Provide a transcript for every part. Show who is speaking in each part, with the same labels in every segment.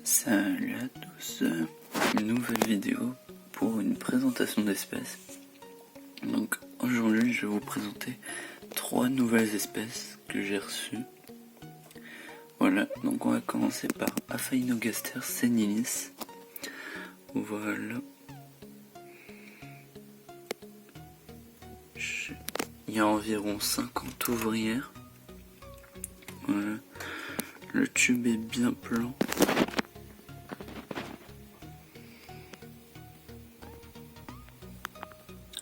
Speaker 1: Salut à tous, une nouvelle vidéo pour une présentation d'espèces. Donc aujourd'hui je vais vous présenter 3 nouvelles espèces que j'ai reçues. Voilà, donc on va commencer par Aphaenogaster senilis. Voilà. Il y a environ 50 ouvrières. Voilà. Le tube est bien plein.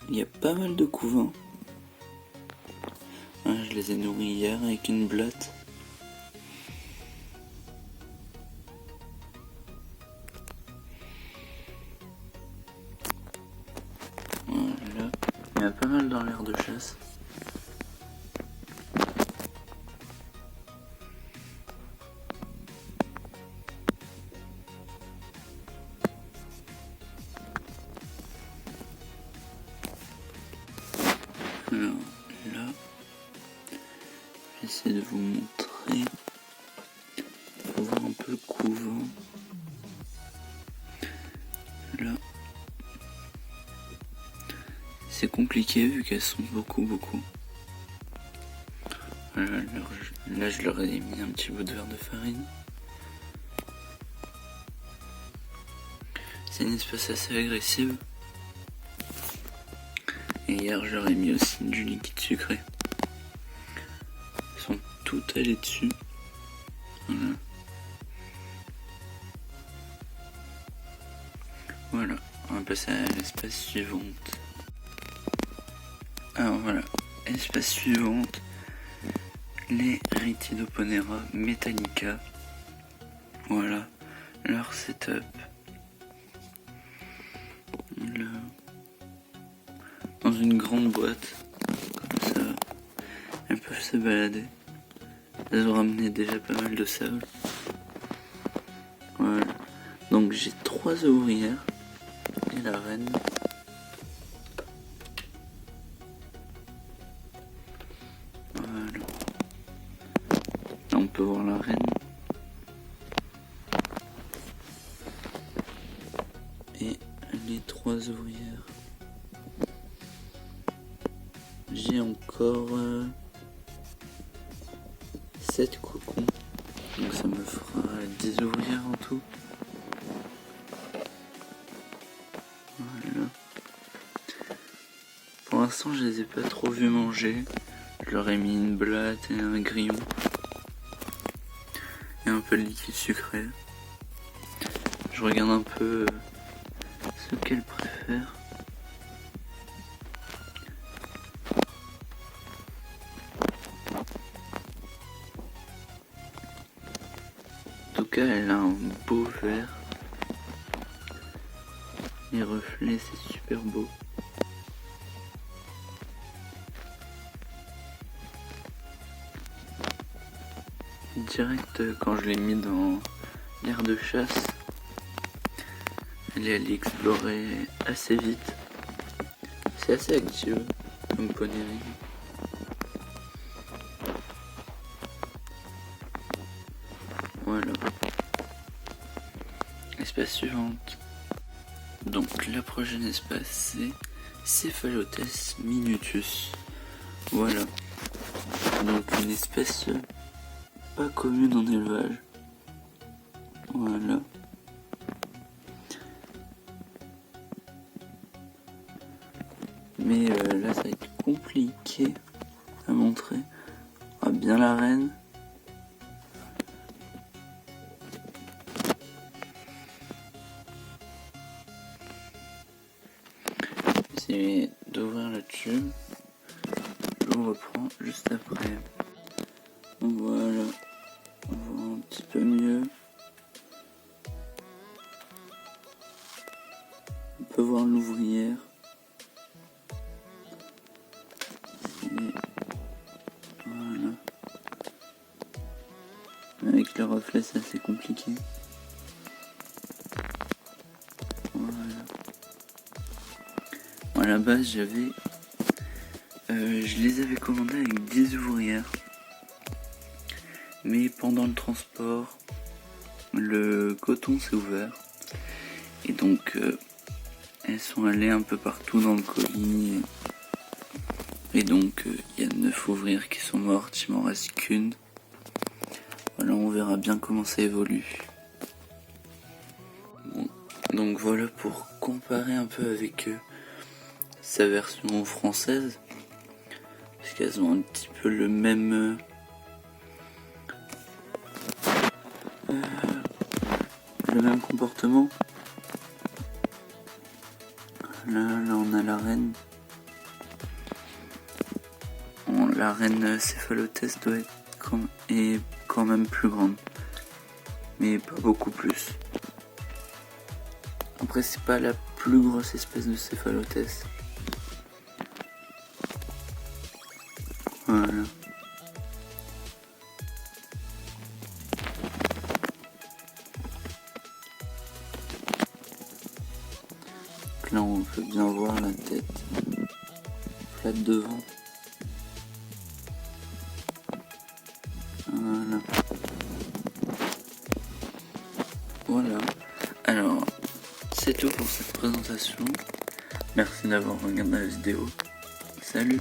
Speaker 1: Il y a pas mal de couvains. Je les ai nourris hier avec une blatte. Voilà. Il y a pas mal dans l'aire de chasse. Alors là, j'essaie de vous montrer pour voir un peu le couvent. Là, c'est compliqué vu qu'elles sont beaucoup. Voilà, là je leur ai mis un petit bout de verre de farine. C'est une espèce assez agressive. Et hier je leur ai mis aussi du liquide sucré. Ils sont toutes allées dessus. Voilà, on va passer à l'espèce suivante. Alors voilà, espèce suivante, les Rhytidoponera metallica. Voilà, leur setup. Là, dans une grande boîte, comme ça, elles peuvent se balader. Elles ont ramené déjà pas mal de sable. Voilà, donc j'ai 3 ouvrières et la reine. Voilà, là on peut voir la reine. Et les 3 ouvrières. J'ai encore 7 cocons, donc ça me fera 10 ouvrières en tout. Voilà. Pour l'instant je les ai pas trop vus manger. Je leur ai mis une blatte et un grillon. Et un peu de liquide sucré. Je regarde un peu ce qu'elles préfèrent. En tout cas, elle a un beau vert. Les reflets, c'est super beau. Direct, quand je l'ai mis dans l'aire de chasse, elle est allée explorer assez vite. C'est assez actif comme poney. Voilà. Espèce suivante. Donc la prochaine espèce c'est Cephalotes minutus. Voilà. Donc une espèce pas commune en élevage. Voilà. Mais là ça va être compliqué à montrer. Ah, bien la reine. Essayez d'ouvrir le tube. Je vous reprends juste après. Voilà. On voit un petit peu mieux. On peut voir l'ouvrière. Voilà. Avec le reflet, c'est assez compliqué. Voilà. Bon, à la base, je les avais commandés avec 10 ouvrières. Mais pendant le transport, le coton s'est ouvert. Et donc, elles sont allées un peu partout dans le colis. Et donc, il y a 9 ouvrières qui sont mortes, il m'en reste qu'une. Voilà, on verra bien comment ça évolue. Bon, donc voilà pour comparer un peu avec sa version française. Parce qu'elles ont un petit peu le même... le même comportement. Là on a la reine. Bon, la reine céphalotès doit être quand même plus grande. Mais pas beaucoup plus. Après c'est pas la plus grosse espèce de céphalotès. Voilà. Là on peut bien voir la tête plate devant. Voilà. Voilà. Alors, c'est tout pour cette présentation. Merci d'avoir regardé la vidéo. Salut!